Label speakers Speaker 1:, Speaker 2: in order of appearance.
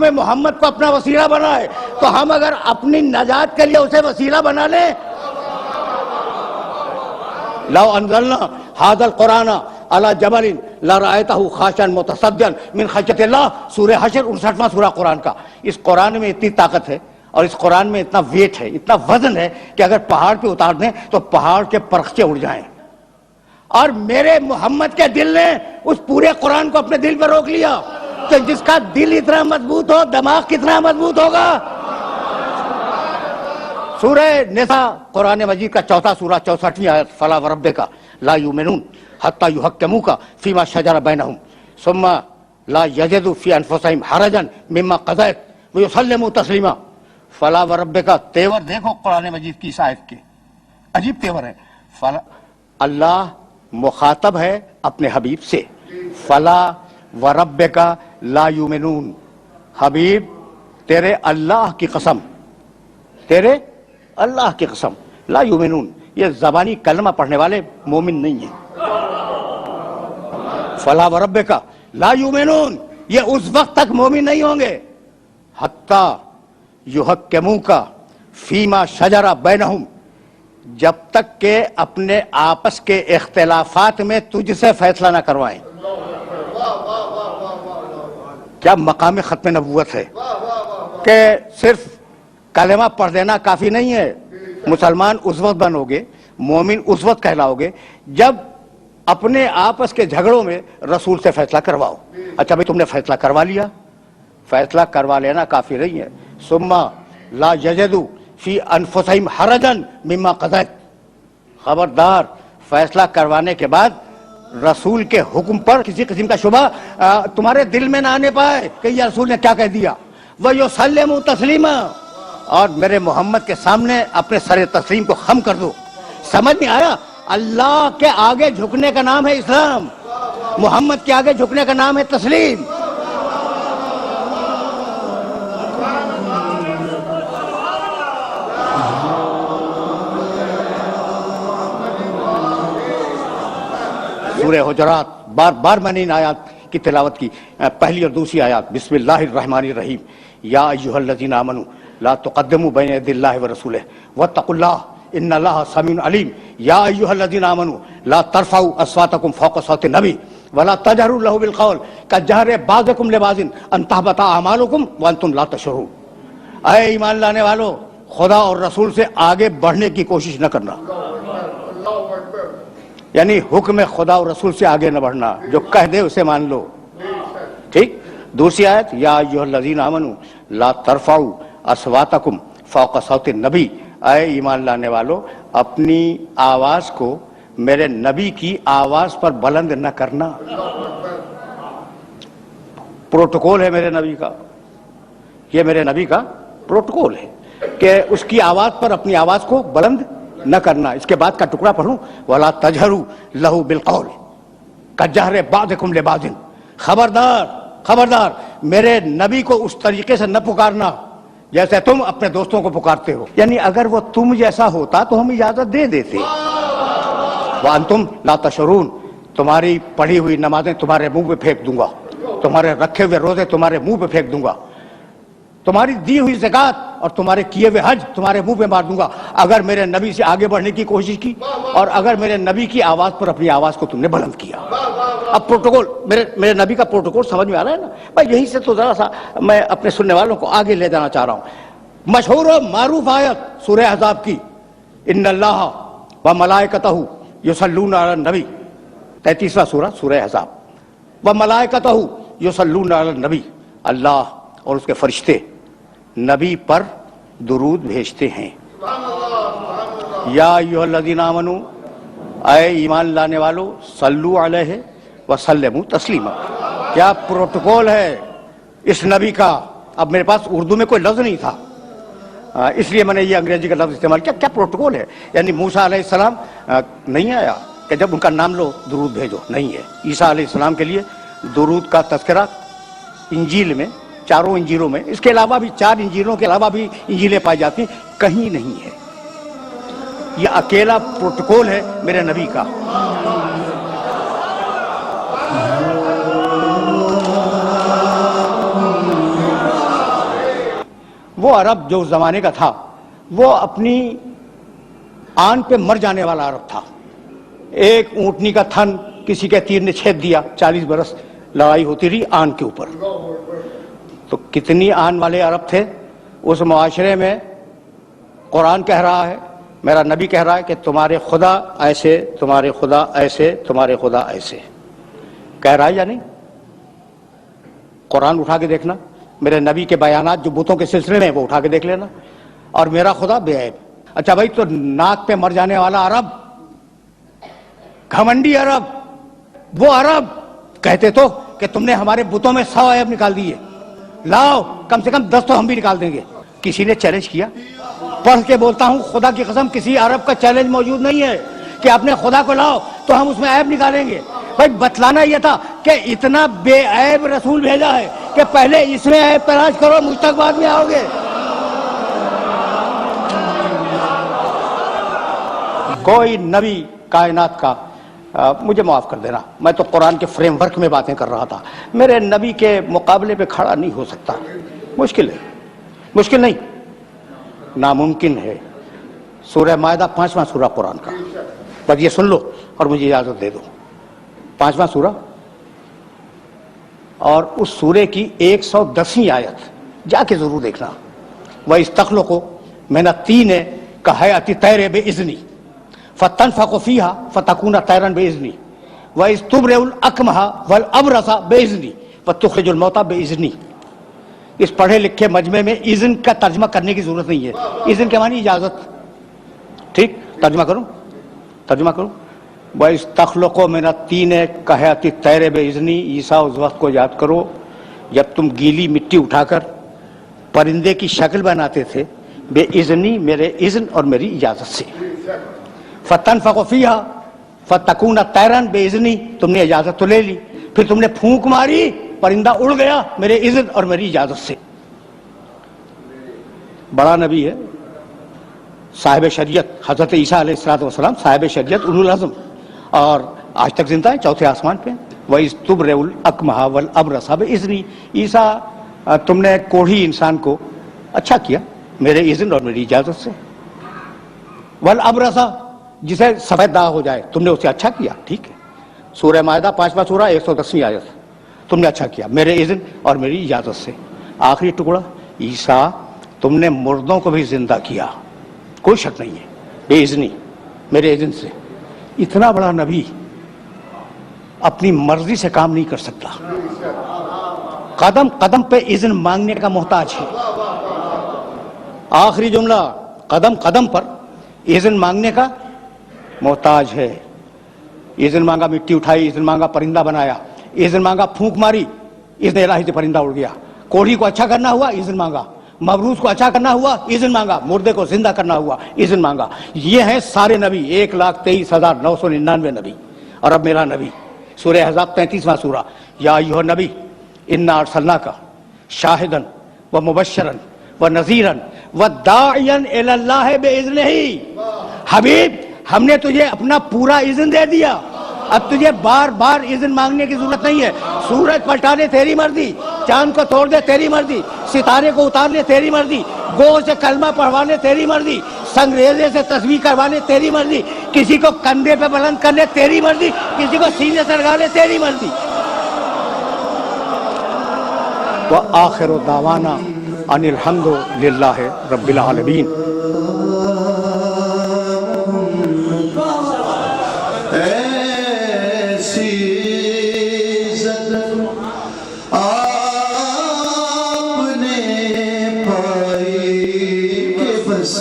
Speaker 1: میں محمد کو اپنا وسیلہ بنائے، تو ہم اگر اپنی نجات کے لیے اسے وسیلہ بنا لیں، لو انزلنا هذا القرآن على جبل لرأيته خاشعا متصدعا من خشیۃ اللہ، سورہ حشر 59واں سورہ قرآن کا۔ اس قرآن میں اتنی طاقت ہے اور اس قرآن میں اتنا ویٹ ہے، اتنا وزن ہے کہ اگر پہاڑ پہ اتار دیں تو پہاڑ کے پرخچے اڑ جائیں۔ اور میرے محمد کے دل نے اس پورے قرآن کو اپنے دل پہ روک لیا کہ جس کا دل اتنا مضبوط ہو، دماغ کتنا مضبوط ہوگا۔ سورہ نساء قرآن مجید کا چوتھا سورہ 64ویں آیت، فلا وربک لا یؤمنون حتی یحکموک فیما شجر بینہم ثم لا یجدوا فی انفسہم حرجا مما قضیت ویسلموا تسلیما۔ فلا وربک، تیور دیکھو قرآن مجید کی اس آیت کے، عجیب تیور ہے۔ اللہ مخاطب ہے اپنے حبیب سے، فلا وربک لا یؤمنون، حبیب تیرے اللہ کی قسم، تیرے اللہ کی قسم، لا یؤمنون، یہ زبانی کلمہ پڑھنے والے مومن نہیں ہیں۔ فلا وربک لا یؤمنون، یہ اس وقت تک مومن نہیں ہوں گے حتی یحکموک فیما شجر بینہم، جب تک کہ اپنے آپس کے اختلافات میں تجھ سے فیصلہ نہ کروائیں۔ کیا مقام ختم نبوت ہے کہ صرف کلمہ پڑھ دینا کافی نہیں ہے۔ مسلمان اس وقت بنو گے، مومن اس وقت کہلاؤ گے جب اپنے آپس کے جھگڑوں میں رسول سے فیصلہ کرواؤ۔ اچھا بھائی تم نے فیصلہ کروا لیا، فیصلہ کروا لینا کافی نہیں ہے۔ ثم لا یجدوا فی انفسہم حرجا مما قضیت، خبردار فیصلہ کروانے کے بعد رسول کے حکم پر کسی قسم کا شبہ تمہارے دل میں نہ آنے پائے کہ یہ رسول نے کیا کہہ دیا۔ وَيُسَلِّمُوا تَسْلِيمًا، اور میرے محمد کے سامنے اپنے سر تسلیم کو خم کر دو۔ سمجھ نہیں آیا؟ اللہ کے آگے جھکنے کا نام ہے اسلام، محمد کے آگے جھکنے کا نام ہے تسلیم۔ سورہ حجرات، بار بار میں نے ان آیات کی تلاوت کی، پہلی اور دوسری آیات، بسم اللہ الرحمن الرحیم، یا ایھا الذین آمنوا لا تقدموا بین یدی اللہ ورسولہ واتقوا اللہ ان اللہ سمیع علیم، یا ایھا الذین آمنوا لا ترفعوا اصواتکم فوق صوت النبی ولا تجہروا لہ بالقول کجہر بعضکم لبعض ان تحبط اعمالکم وانتم لا تشعرون۔ اے ایمان لانے والو، خدا اور رسول سے آگے بڑھنے کی کوشش نہ کرنا، یعنی حکم خدا اور رسول سے آگے نہ بڑھنا، جو کہہ دے اسے مان لو، ٹھیک۔ دوسری آیت، یا ایھا الذین آمنوا لا ترفعوا اصواتکم فوق صوت النبی، اے ایمان لانے والو اپنی آواز کو میرے نبی کی آواز پر بلند نہ کرنا۔ پروٹوکول ہے میرے نبی کا، یہ میرے نبی کا پروٹوکول ہے کہ اس کی آواز پر اپنی آواز کو بلند نہ کرنا۔ اس کے بعد کا ٹکڑا پڑھوں، وَلَا تَجْهَرُوا لَهُ بِالْقَوْلِ كَجَهْرِ بَعْضِكُمْ لِبَعْضٍ، خبردار خبردار میرے نبی کو اس طریقے سے نہ پکارنا جیسے تم اپنے دوستوں کو پکارتے ہو، یعنی اگر وہ تم جیسا ہوتا تو ہم اجازت دے دیتے۔ وَأَنْتُمْ لَا تَشْعُرُونَ، تمہاری پڑھی ہوئی نمازیں تمہارے منہ پہ پھینک دوں گا، تمہارے رکھے ہوئے روزے تمہارے منہ پہ پھینک دوں گا، تمہاری دی ہوئی زکوٰۃ اور تمہارے کیے ہوئے حج تمہارے منہ پہ مار دوں گا اگر میرے نبی سے آگے بڑھنے کی کوشش کی اور اگر میرے نبی کی آواز پر اپنی آواز کو تم نے بلند کیا۔ اب پروٹوکول، میرے نبی کا پروٹوکول سمجھ میں آ رہا ہے نا بھائی؟ یہیں سے تو ذرا سا میں اپنے سننے والوں کو آگے لے جانا چاہ رہا ہوں۔ مشہور و معروف آیت سورہ احزاب کی، ان اللہ و ملائکتہ یصلون علی النبی، 33واں سورہ، سورہ احزاب، و ملائکتہ یصلون علی النبی، اللہ اور اس کے فرشتے نبی پر درود بھیجتے ہیں۔ یا ایھا الذین آمنوا، اے ایمان لانے والو، صلو علیہ وسلموا تسلیما۔ کیا پروٹوکول ہے اس نبی کا؟ اب میرے پاس اردو میں کوئی لفظ نہیں تھا، اس لیے میں نے یہ انگریزی کا لفظ استعمال کیا۔ کیا پروٹوکول ہے؟ یعنی موسیٰ علیہ السلام نہیں آیا کہ جب ان کا نام لو درود بھیجو، نہیں ہے۔ عیسیٰ علیہ السلام کے لیے درود کا تذکرہ انجیل میں، چاروں انجیلوں میں، اس کے علاوہ بھی 4 انجیلوں کے علاوہ بھی انجیلیں پائی جاتی ہیں، کہیں نہیں ہے۔ یہ اکیلا پروٹوکول ہے میرے نبی کا۔ وہ عرب جو اس زمانے کا تھا وہ اپنی آن پہ مر جانے والا عرب تھا. ایک اونٹنی کا تھن کسی کے تیر نے چھید دیا, 40 برس لڑائی ہوتی رہی آن کے اوپر. تو کتنی آن والے عرب تھے اس معاشرے میں. قرآن کہہ رہا ہے, میرا نبی کہہ رہا ہے کہ تمہارے خدا ایسے, تمہارے خدا ایسے, تمہارے خدا ایسے. کہہ رہا ہے یا نہیں؟ قرآن اٹھا کے دیکھنا, میرے نبی کے بیانات جو بتوں کے سلسلے میں وہ اٹھا کے دیکھ لینا. اور میرا خدا بے عیب. اچھا بھائی, تو ناک پہ مر جانے والا عرب, گھمنڈی عرب, وہ عرب کہتے تو کہ تم نے ہمارے بتوں میں 100 عیب نکال دیے, لاؤ کم سے کم 10 تو ہم بھی نکال دیں گے. کسی نے چیلنج کیا؟ پڑھ کے بولتا ہوں خدا کی قسم کسی عرب کا چیلنج موجود نہیں ہے کہ اپنے خدا کو لاؤ تو ہم اس میں عیب نکالیں گے. بھائی بتلانا یہ تھا کہ اتنا بے عیب رسول بھیجا ہے کہ پہلے اس میں عیب تلاش کرو, مجھ تک بعد میں آؤ گے. کوئی نبی کائنات کا, مجھے معاف کر دینا, میں تو قرآن کے فریم ورک میں باتیں کر رہا تھا, میرے نبی کے مقابلے پہ کھڑا نہیں ہو سکتا. مشکل ہے, مشکل نہیں, ناممکن ہے. سورہ مائدہ 5واں سورہ قرآن کا, بس یہ سن لو اور مجھے اجازت دے دو. 5واں سورہ اور اس سورے کی 110ویں آیت جا کے ضرور دیکھنا. وَإِسْتَخْلُقُ مِنَ الطِّينِ كَهَيْئَةِ الطَّيْرِ بِإِذْنِهِ فَتَنْفَخُ فِيهَا فَتَكُونُ طَيْرًا بِإِذْنِهِ وَإِذْ تُبْرِئُ الْأَكْمَحَ وَالْأَبْرَصَ بِإِذْنِهِ وَتُخْرِجُ الْمَوْتَىٰ بِإِذْنِهِ. اس پڑھے لکھے مجمع میں اذن کا ترجمہ کرنے کی ضرورت نہیں ہے. اذن کے معنی اجازت. ٹھیک, ترجمہ کروں, ترجمہ کروں. وَإِسْتَخْلُقُ مِنَ الطِّينِ كَهَيْئَةِ الطَّيْرِ بِإِذْنِهِ. عیسیٰ اس وقت کو یاد کرو جب تم گیلی مٹی اٹھا کر پرندے کی شکل بناتے تھے, بے اذنی, میرے اذن اور میری اجازت سے. فَتَنْفَخُ فِيهَا فَتَكُونَ طَيْرًا بِإِذْنِهِ, تم نے اجازت تو لے لی, پھر تم نے پھونک ماری, پرندہ اڑ گیا میرے اذن اور میری اجازت سے. بڑا نبی ہے, صاحب شریعت, حضرت عیسیٰ علیہ السلام صاحب شریعت, اولو العزم, اور آج تک زندہ ہے, چوتھے آسمان پہ. وَإِذْ تُبْرِئُ الْأَكْمَحَ وَالْأَبْرَصَ بِإِذْنِي. عیسیٰ تم نے کوڑھی انسان کو اچھا کیا میرے اذن اور میری اجازت سے. وَالْأَبْرَصَ, جسے سفید داغ ہو جائے تم نے اسے اچھا کیا, ٹھیک ہے. سورہ مائدہ 5واں سورہ 110ویں آیت, تم نے اچھا کیا میرے اذن اور میری اجازت سے. آخری ٹکڑا, عیسیٰ تم نے مردوں کو بھی زندہ کیا, کوئی شک نہیں ہے, بے اذنی, میرے اذن سے. اتنا بڑا نبی اپنی مرضی سے کام نہیں کر سکتا, قدم قدم پہ اذن مانگنے کا محتاج ہے. آخری جملہ, قدم قدم پر اذن مانگنے کا محتاج ہے. اذن مانگا مٹی اٹھائی, اذن مانگا پرندہ بنایا, اذن مانگا پھونک ماری, اذن الہی سے پرندہ اڑ گیا. کوڑھی کو اچھا کرنا ہوا, اذن مانگا. مبروس کو اچھا کرنا ہوا, اذن مانگا. مردے کو زندہ کرنا ہوا, اذن مانگا. یہ ہیں سارے نبی, 1,23,999 نبی. اور اب میرا نبی, سورہ احزاب 33واں سورہ, یا ایھا النبی انا ارسلناک شاہدا ومبشرا ونذیرا وداعیا الی اللہ باذنہ. حبیب ہم نے تجھے اپنا پورا اذن دے دیا, اب تجھے بار بار اذن مانگنے کی ضرورت نہیں ہے. سورج پلٹا دے تیری مرضی, چاند کو توڑ دے تیری مرضی, ستارے کو اتار لے تیری مرضی, گو سے کلمہ پڑھوانے تیری مرضی, سنگریزے سے تسبیح کروانے تیری مرضی, کسی کو کندھے پہ بلند کرنے تیری مرضی, کسی کو سینے سے لگانے تیری مرضی. وآخر دعوانا ان الحمد للہ رب العالمین.
Speaker 2: آپ نے پائی کہ بس